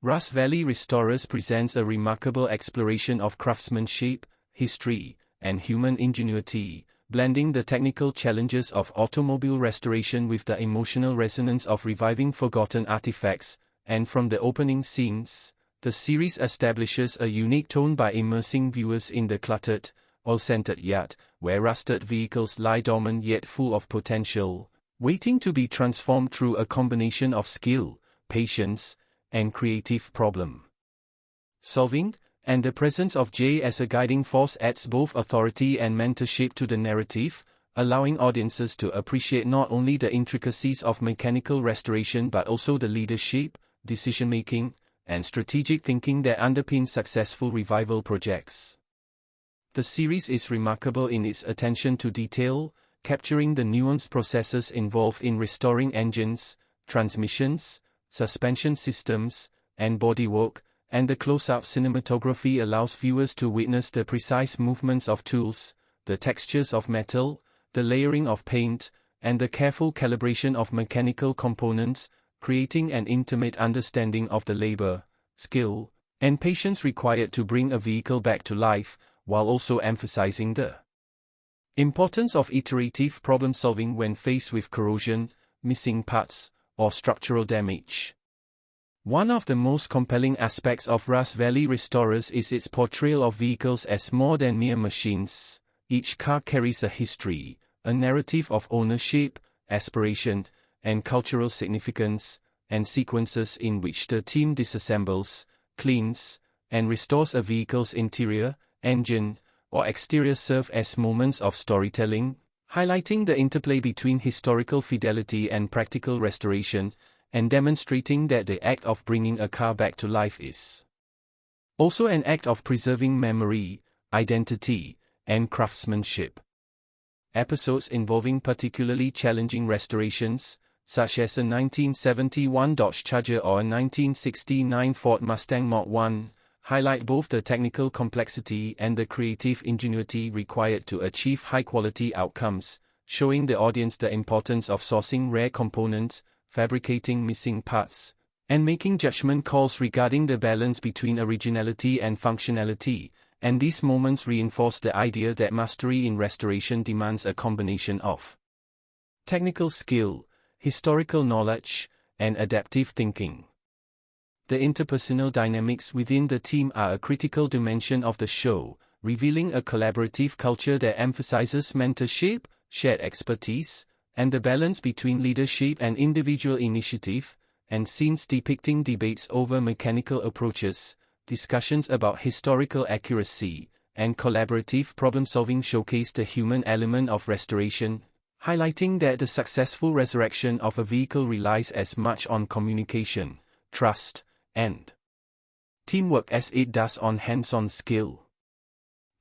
Rust Valley Restorers presents a remarkable exploration of craftsmanship, history, and human ingenuity, blending the technical challenges of automobile restoration with the emotional resonance of reviving forgotten artifacts, and from the opening scenes, the series establishes a unique tone by immersing viewers in the cluttered, oil-centered yard, where rusted vehicles lie dormant yet full of potential, waiting to be transformed through a combination of skill, patience, and creative problem solving, and the presence of Jay as a guiding force adds both authority and mentorship to the narrative, allowing audiences to appreciate not only the intricacies of mechanical restoration but also the leadership, decision-making, and strategic thinking that underpin successful revival projects. The series is remarkable in its attention to detail, capturing the nuanced processes involved in restoring engines, transmissions, suspension systems, and bodywork, and the close-up cinematography allows viewers to witness the precise movements of tools, the textures of metal, the layering of paint, and the careful calibration of mechanical components, creating an intimate understanding of the labor, skill, and patience required to bring a vehicle back to life, while also emphasizing the importance of iterative problem-solving when faced with corrosion, missing parts, or structural damage. One of the most compelling aspects of Rust Valley Restorers is its portrayal of vehicles as more than mere machines. Each car carries a history, a narrative of ownership, aspiration, and cultural significance, and sequences in which the team disassembles, cleans, and restores a vehicle's interior, engine, or exterior serve as moments of storytelling, highlighting the interplay between historical fidelity and practical restoration, and demonstrating that the act of bringing a car back to life is also an act of preserving memory, identity, and craftsmanship. Episodes involving particularly challenging restorations, such as a 1971 Dodge Charger or a 1969 Ford Mustang Mach 1, highlight both the technical complexity and the creative ingenuity required to achieve high-quality outcomes, showing the audience the importance of sourcing rare components, fabricating missing parts, and making judgment calls regarding the balance between originality and functionality, and these moments reinforce the idea that mastery in restoration demands a combination of technical skill, historical knowledge, and adaptive thinking. The interpersonal dynamics within the team are a critical dimension of the show, revealing a collaborative culture that emphasizes mentorship, shared expertise, and the balance between leadership and individual initiative, and scenes depicting debates over mechanical approaches, discussions about historical accuracy, and collaborative problem-solving showcase the human element of restoration, highlighting that the successful resurrection of a vehicle relies as much on communication, trust, and teamwork as it does on hands-on skill.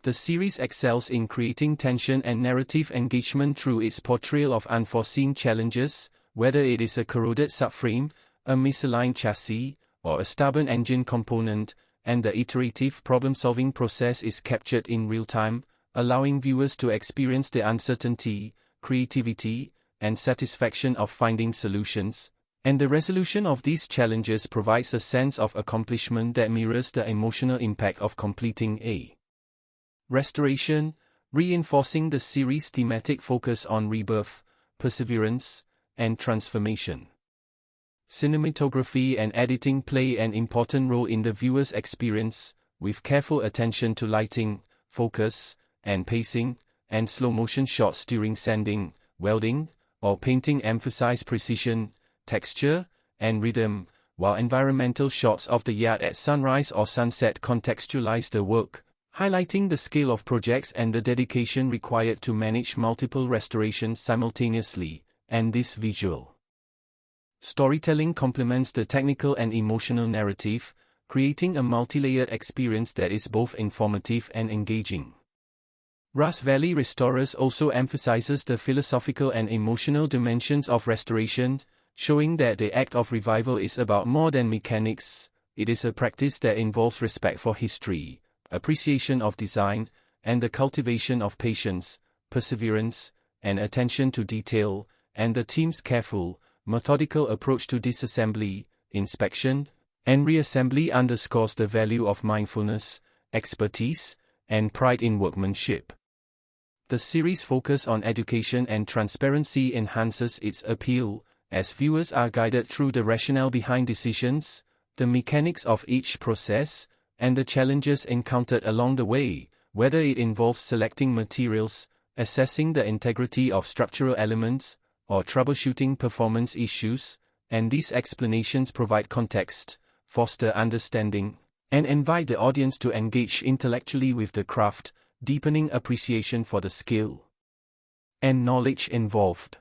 The series excels in creating tension and narrative engagement through its portrayal of unforeseen challenges, whether it is a corroded subframe, a misaligned chassis, or a stubborn engine component, and the iterative problem-solving process is captured in real time, allowing viewers to experience the uncertainty, creativity, and satisfaction of finding solutions. And the resolution of these challenges provides a sense of accomplishment that mirrors the emotional impact of completing a restoration, reinforcing the series' thematic focus on rebirth, perseverance, and transformation. Cinematography and editing play an important role in the viewer's experience, with careful attention to lighting, focus, and pacing, and slow-motion shots during sanding, welding, or painting emphasize precision, texture, and rhythm, while environmental shots of the yard at sunrise or sunset contextualize the work, highlighting the scale of projects and the dedication required to manage multiple restorations simultaneously, and this visual storytelling complements the technical and emotional narrative, creating a multi-layered experience that is both informative and engaging. Rust Valley Restorers also emphasizes the philosophical and emotional dimensions of restoration, showing that the act of revival is about more than mechanics. It is a practice that involves respect for history, appreciation of design, and the cultivation of patience, perseverance, and attention to detail, and the team's careful, methodical approach to disassembly, inspection, And reassembly underscores the value of mindfulness, expertise, and pride in workmanship. The series' focus on education and transparency enhances its appeal, as viewers are guided through the rationale behind decisions, the mechanics of each process, and the challenges encountered along the way, whether it involves selecting materials, assessing the integrity of structural elements, or troubleshooting performance issues, and these explanations provide context, foster understanding, and invite the audience to engage intellectually with the craft, deepening appreciation for the skill and knowledge involved.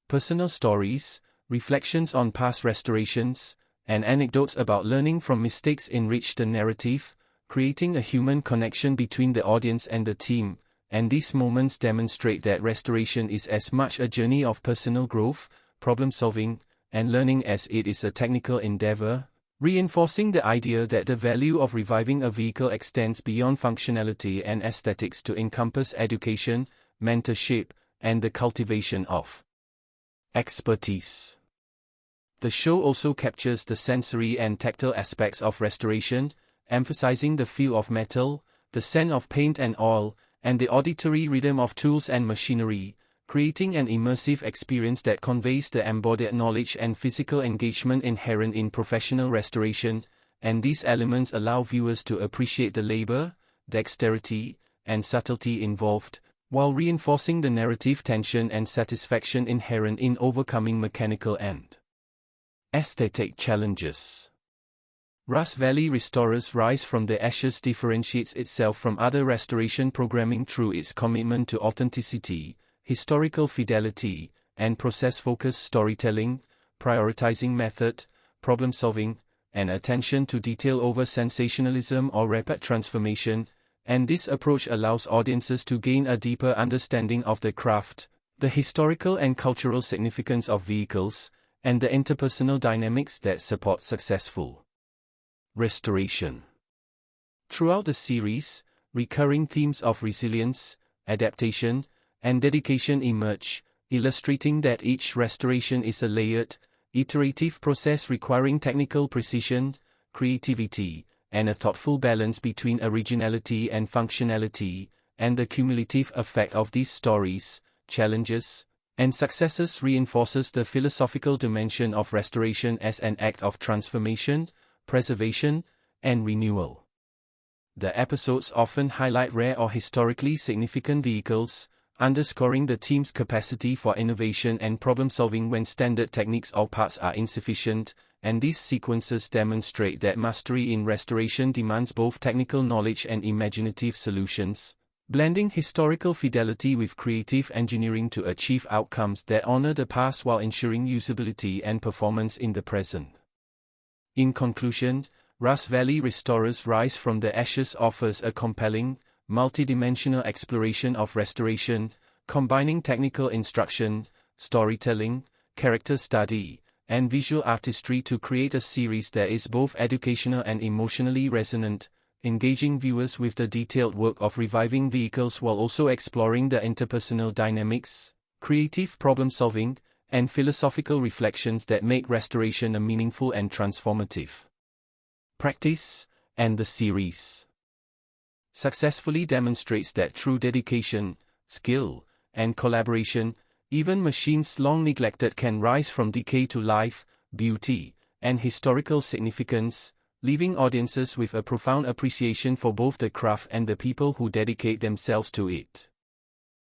Personal stories, reflections on past restorations, and anecdotes about learning from mistakes enrich the narrative, creating a human connection between the audience and the team, and these moments demonstrate that restoration is as much a journey of personal growth, problem-solving, and learning as it is a technical endeavor, reinforcing the idea that the value of reviving a vehicle extends beyond functionality and aesthetics to encompass education, mentorship, and the cultivation of expertise. The show also captures the sensory and tactile aspects of restoration, emphasizing the feel of metal, the scent of paint and oil, and the auditory rhythm of tools and machinery, creating an immersive experience that conveys the embodied knowledge and physical engagement inherent in professional restoration, and these elements allow viewers to appreciate the labor, dexterity, and subtlety involved, while reinforcing the narrative tension and satisfaction inherent in overcoming mechanical and aesthetic challenges. Rust Valley Restorers Rise from the Ashes differentiates itself from other restoration programming through its commitment to authenticity, historical fidelity, and process-focused storytelling, prioritizing method, problem-solving, and attention to detail over sensationalism or rapid transformation, and this approach allows audiences to gain a deeper understanding of the craft, the historical and cultural significance of vehicles, and the interpersonal dynamics that support successful restoration. Throughout the series, recurring themes of resilience, adaptation, and dedication emerge, illustrating that each restoration is a layered, iterative process requiring technical precision, creativity, and a thoughtful balance between originality and functionality, and the cumulative effect of these stories, challenges, and successes reinforces the philosophical dimension of restoration as an act of transformation, preservation, and renewal. The episodes often highlight rare or historically significant vehicles, underscoring the team's capacity for innovation and problem-solving when standard techniques or parts are insufficient, and these sequences demonstrate that mastery in restoration demands both technical knowledge and imaginative solutions, blending historical fidelity with creative engineering to achieve outcomes that honor the past while ensuring usability and performance in the present. In conclusion, Rust Valley Restorers Rise from the Ashes offers a compelling, multidimensional exploration of restoration, combining technical instruction, storytelling, character study, and visual artistry to create a series that is both educational and emotionally resonant, engaging viewers with the detailed work of reviving vehicles while also exploring the interpersonal dynamics, creative problem-solving, and philosophical reflections that make restoration a meaningful and transformative practice, and the series successfully demonstrates that through dedication, skill, and collaboration, even machines long neglected can rise from decay to life, beauty, and historical significance, leaving audiences with a profound appreciation for both the craft and the people who dedicate themselves to it.